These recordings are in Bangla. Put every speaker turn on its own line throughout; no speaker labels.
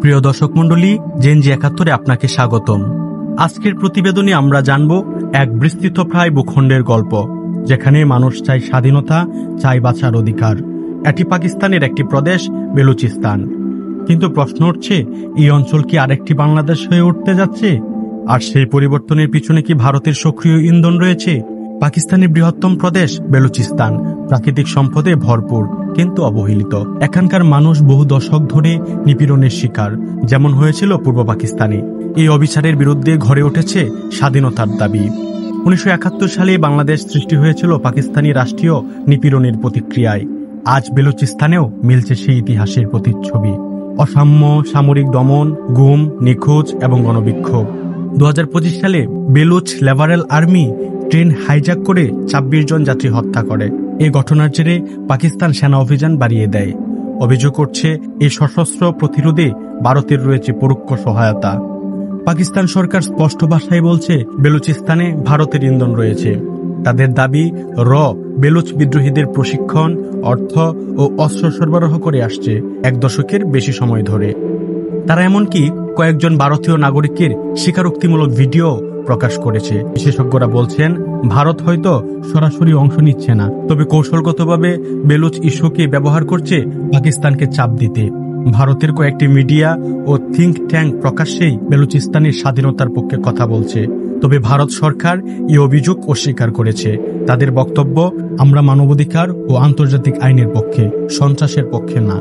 প্রিয় দর্শক মণ্ডলী, জেনজি ৭১-এ আপনাকে স্বাগতম। আজকের প্রতিবেদনে আমরা জানব এক বিস্তৃতপ্রায় ভূখণ্ডের গল্প, যেখানে মানুষ চায় স্বাধীনতা, চায় বাঁচার অধিকার। এটি পাকিস্তানের একটি প্রদেশ, বেলুচিস্তান। কিন্তু প্রশ্ন উঠছে, এই অঞ্চল কি আরেকটি বাংলাদেশ হয়ে উঠতে যাচ্ছে? আর সেই পরিবর্তনের পিছনে কি ভারতের সক্রিয় ইন্ধন রয়েছে? পাকিস্তানের বৃহত্তম প্রদেশ বেলুচিস্তান প্রাকৃতিক সম্পদে ভরপুর, কিন্তু অবহেলিত। এখানকার মানুষ বহু দশক ধরে নিপীড়নের শিকার, যেমন হয়েছিল পূর্ব পাকিস্তানে। এই অবিচারের বিরুদ্ধে গড়ে উঠেছে স্বাধীনতার দাবি। ১৯৭১ সালে বাংলাদেশ সৃষ্টি হয়েছিল পাকিস্তানি রাষ্ট্রীয় নিপীড়নের প্রতিক্রিয়ায়। আজ বেলুচিস্তানেও মিলছে সেই ইতিহাসের প্রতিচ্ছবি। অসাম্য, সামরিক দমন, গুম, নিখোঁজ এবং গণবিক্ষোভ। ২০২৫ সালে Baloch liberal army train hijack করে ২৬ জন যাত্রী হত্যা করে। এই ঘটনার জেরে পাকিস্তান সেনা অভিযান বাড়িয়ে দেয়। অভিযোগ করছে, এই সশস্ত্র প্রতিরোধে ভারতের রয়েছে পরোক্ষ সহায়তা। পাকিস্তান সরকার স্পষ্ট ভাষায় বলছে, বেলুচিস্তানে ভারতের ইন্ধন রয়েছে। তাদের দাবি, বেলুচ বিদ্রোহীদের প্রশিক্ষণ, অর্থ ও অস্ত্র সরবরাহ করে আসছে ১ দশকের বেশি সময় ধরে। তারা এমনকি কয়েকজন ভারতীয় নাগরিকের স্বীকারোক্তিমূলক ভিডিও প্রকাশ করেছে। বিশেষজ্ঞরা বলছেন, ভারত হয়তো সরাসরি অংশ নিচ্ছে না, তবে কৌশলগতভাবে বেলুচ ইস্যুকে ব্যবহার করছে পাকিস্তানকে চাপ দিতে। ভারতের কয়েকটি মিডিয়া ও থিঙ্ক ট্যাঙ্ক প্রকাশ্যেই বেলুচিস্তানের স্বাধীনতার পক্ষে কথা বলছে। তবে ভারত সরকার এই অভিযোগ অস্বীকার করেছে। তাদের বক্তব্য, আমরা মানবাধিকার ও আন্তর্জাতিক আইনের পক্ষে, সন্ত্রাসের পক্ষে না।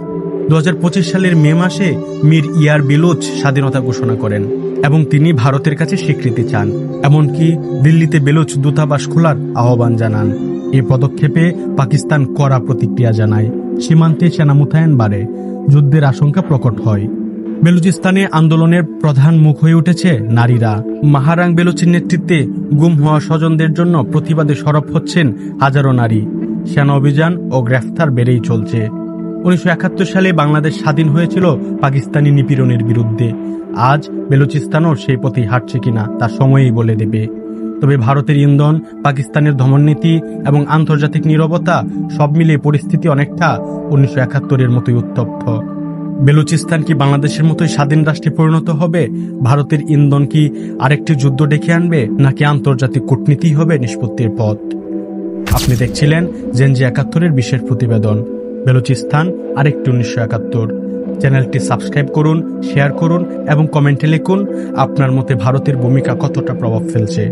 ২০২৫ সালের মে মাসে মীর ইয়ার বেলুচ স্বাধীনতা ঘোষণা করেন এবং তিনি ভারতের কাছে স্বীকৃতি চান। এমনকি দিল্লিতে বেলুচ দূতাবাস খোলার আহ্বান জানান। এই পদক্ষেপে পাকিস্তান কড়া প্রতিক্রিয়া জানায়। সীমান্তে সেনা মোতায়েন বাড়ে, যুদ্ধের আশঙ্কা প্রকট হয়। বেলুচিস্তানে আন্দোলনের প্রধান মুখ হয়ে উঠেছে নারীরা। মাহারাং বেলুচির নেতৃত্বে গুম হওয়া স্বজনদের জন্য প্রতিবাদে সরব হচ্ছেন হাজারো নারী। সেনা অভিযান ও গ্রেফতার বেড়েই চলছে। ১৯৭১ সালে বাংলাদেশ স্বাধীন হয়েছিল পাকিস্তানি নিপীড়নের বিরুদ্ধে। আজ বেলুচিস্তানও সেই পথেই হাঁটছে কিনা তা সময়ই বলে দেবে। তবে ভারতের ইন্ধন, পাকিস্তানের দমননীতি এবং আন্তর্জাতিক নীরবতা সব মিলিয়ে পরিস্থিতি অনেকটা ১৯৭১-এর মতোই উত্তপ্ত। বেলুচিস্তান কি বাংলাদেশের মতোই স্বাধীন রাষ্ট্রে পরিণত হবে? ভারতের ইন্ধন কি আরেকটি যুদ্ধ ডেকে আনবে, নাকি আন্তর্জাতিক কূটনীতি হবে নিষ্পত্তির পথ? আপনি দেখছিলেন জেনজি ৭১-এর বিশেষ প্রতিবেদন, বেলুচিস্তান আরেকটি ১৯৭১। চ্যানেলটি সাবস্ক্রাইব করুন, শেয়ার করুন এবং কমেন্টে লিখুন আপনার মতে ভারতের ভূমিকা কতটা প্রভাব ফেলছে।